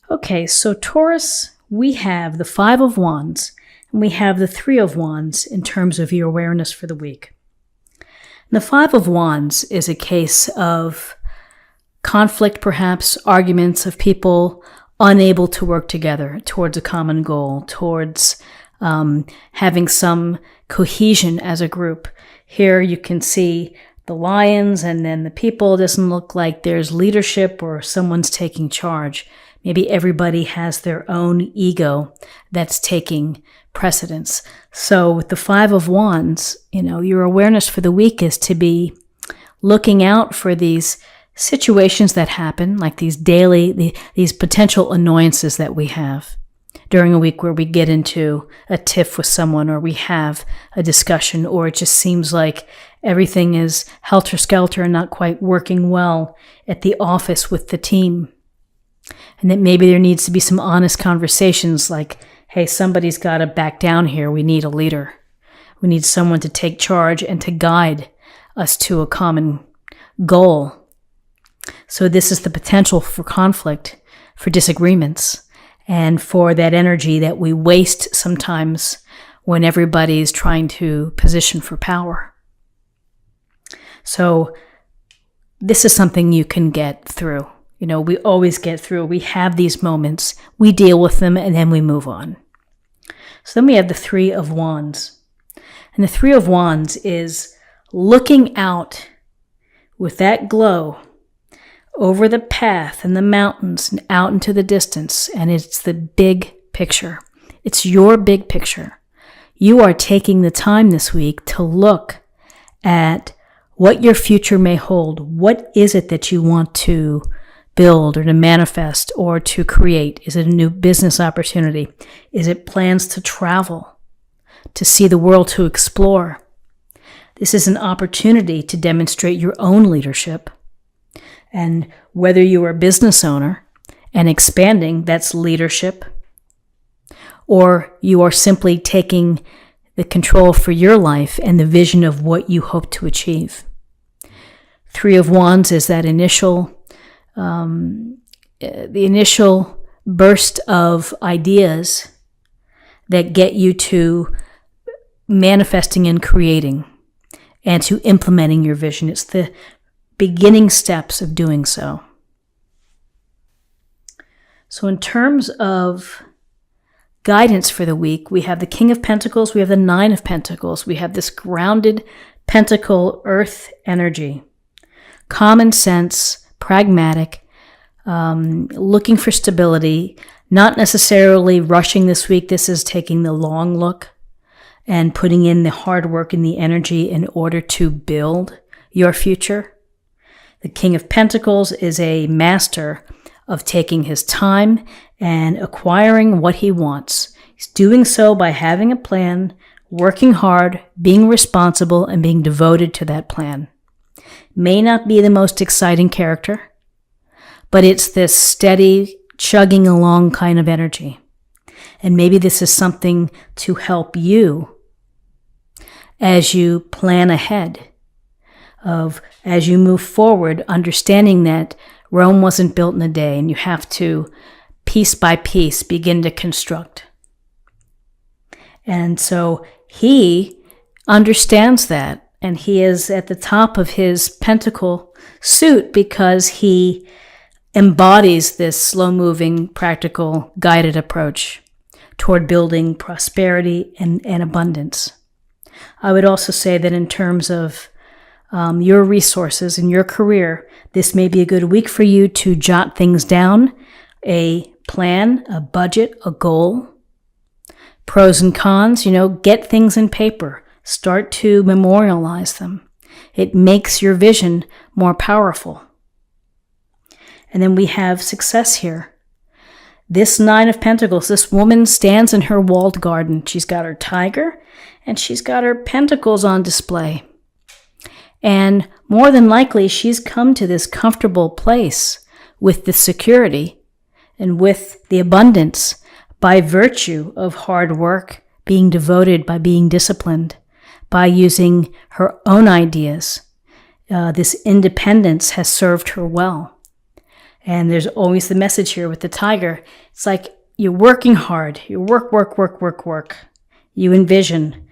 Okay, so Taurus, we have the Five of Wands and we have the Three of Wands in terms of your awareness for the week. And the Five of Wands is a case of conflict, perhaps arguments of people unable to work together towards a common goal, towards having some cohesion as a group. Here you can see the lions and then the people. It doesn't look like there's leadership or someone's taking charge. Maybe everybody has their own ego that's taking precedence. So with the Five of Wands, your awareness for the week is to be looking out for these situations that happen, like these potential annoyances that we have during a week where we get into a tiff with someone or we have a discussion, or it just seems like everything is helter-skelter and not quite working well at the office with the team. And that maybe there needs to be some honest conversations like, hey, somebody's got to back down here. We need a leader. We need someone to take charge and to guide us to a common goal. So this is the potential for conflict, for disagreements, and for that energy that we waste sometimes when everybody's trying to position for power. So this is something you can get through. We always get through. We have these moments, we deal with them, and then we move on. So then we have the Three of Wands. And the Three of Wands is looking out with that glow over the path and the mountains and out into the distance. And it's the big picture. It's your big picture. You are taking the time this week to look at what your future may hold. What is it that you want to build or to manifest or to create? Is it a new business opportunity? Is it plans to travel, to see the world, to explore? This is an opportunity to demonstrate your own leadership. And whether you are a business owner and expanding, that's leadership, or you are simply taking the control for your life and the vision of what you hope to achieve. Three of Wands is that initial burst of ideas that get you to manifesting and creating and to implementing your vision. It's the beginning steps of doing so. So in terms of guidance for the week, we have the King of Pentacles, we have the Nine of Pentacles, we have this grounded pentacle earth energy. Common sense, pragmatic, looking for stability, not necessarily rushing this week. This is taking the long look and putting in the hard work and the energy in order to build your future. The King of Pentacles is a master of taking his time and acquiring what he wants. He's doing so by having a plan, working hard, being responsible, and being devoted to that plan. May not be the most exciting character, but it's this steady, chugging along kind of energy. And maybe this is something to help you as you plan ahead, as you move forward, understanding that Rome wasn't built in a day and you have to, piece by piece, begin to construct. And so he understands that. And he is at the top of his pentacle suit because he embodies this slow-moving, practical, guided approach toward building prosperity and abundance. I would also say that in terms of your resources and your career, this may be a good week for you to jot things down, a plan, a budget, a goal, pros and cons, get things in paper. Start to memorialize them. It makes your vision more powerful. And then we have success here. This Nine of Pentacles, this woman stands in her walled garden. She's got her tiger and she's got her pentacles on display. And more than likely, she's come to this comfortable place with the security and with the abundance by virtue of hard work, being devoted, by being disciplined, by using her own ideas. This independence has served her well. And there's always the message here with the tiger. It's like you're working hard. You work. You envision.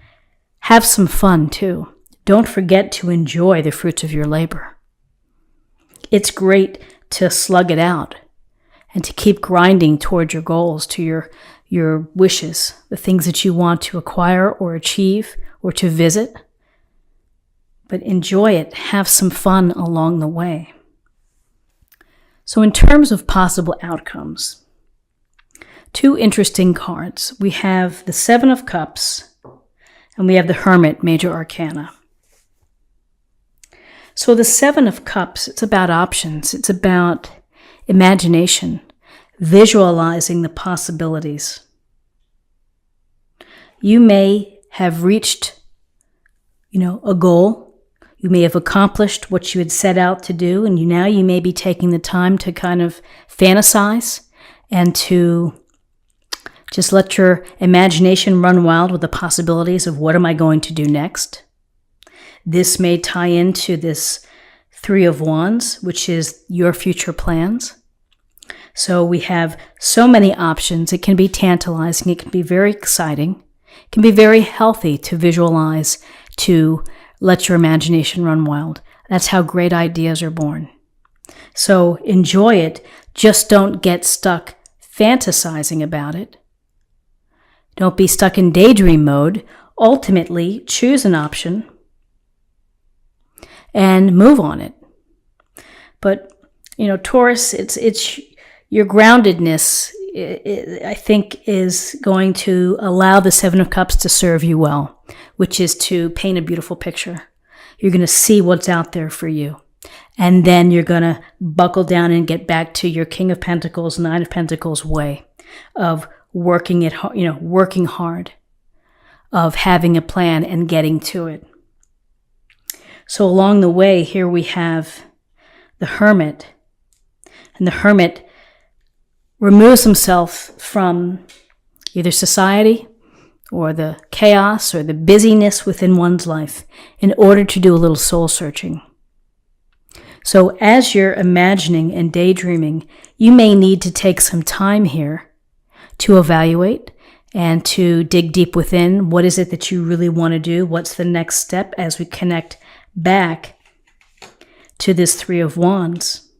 Have some fun too. Don't forget to enjoy the fruits of your labor. It's great to slug it out and to keep grinding toward your goals, to your wishes, the things that you want to acquire or achieve or to visit. But enjoy it. Have some fun along the way. So in terms of possible outcomes, two interesting cards. We have the Seven of Cups and we have the Hermit, Major Arcana. So the Seven of Cups, it's about options. It's about imagination, visualizing the possibilities. You may have reached, a goal. You may have accomplished what you had set out to do, and now you may be taking the time to kind of fantasize and to just let your imagination run wild with the possibilities of what am I going to do next. This may tie into this Three of Wands, which is your future plans. So we have so many options. It can be tantalizing. It can be very exciting. It can be very healthy to visualize, to let your imagination run wild. That's how great ideas are born. So enjoy it. Just don't get stuck fantasizing about it. Don't be stuck in daydream mode. Ultimately, choose an option and move on it. But, Taurus, it's your groundedness, I think, is going to allow the Seven of Cups to serve you well, which is to paint a beautiful picture. You're going to see what's out there for you. And then you're going to buckle down and get back to your King of Pentacles, Nine of Pentacles way of working hard, of having a plan and getting to it. So along the way, here we have the Hermit. And the Hermit removes himself from either society or the chaos or the busyness within one's life in order to do a little soul searching. So as you're imagining and daydreaming, you may need to take some time here to evaluate and to dig deep within. What is it that you really want to do? What's the next step as we connect back to this Three of Wands?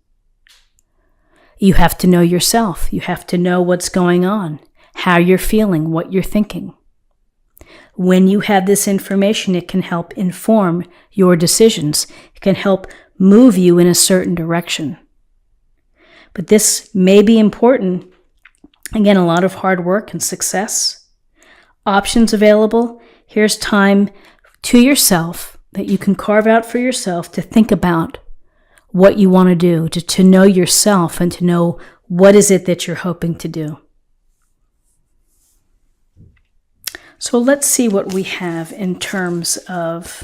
You have to know yourself. You have to know what's going on, how you're feeling, what you're thinking. When you have this information, it can help inform your decisions. It can help move you in a certain direction. But this may be important. Again, a lot of hard work and success. Options available. Here's time to yourself that you can carve out for yourself to think about what you want to do, to know yourself and to know what is it that you're hoping to do. So let's see what we have in terms of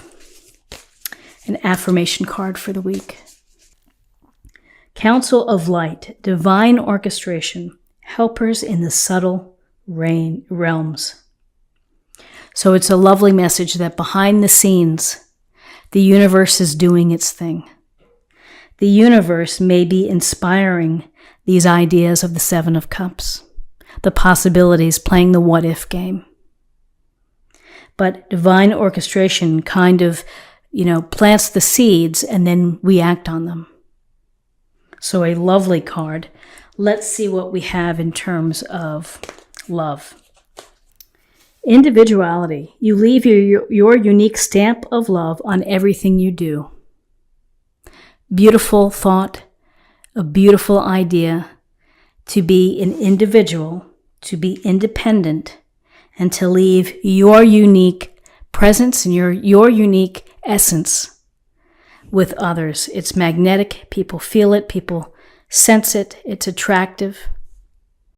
an affirmation card for the week. Council of Light, Divine Orchestration, Helpers in the Subtle Realms. So it's a lovely message that behind the scenes, the universe is doing its thing. The universe may be inspiring these ideas of the Seven of Cups, the possibilities, playing the what-if game. But divine orchestration kind of, plants the seeds and then we act on them. So a lovely card. Let's see what we have in terms of love. Individuality. You leave your unique stamp of love on everything you do. Beautiful thought, a beautiful idea, to be an individual, to be independent, and to leave your unique presence and your unique essence with others. It's magnetic. People feel it. People sense it. It's attractive.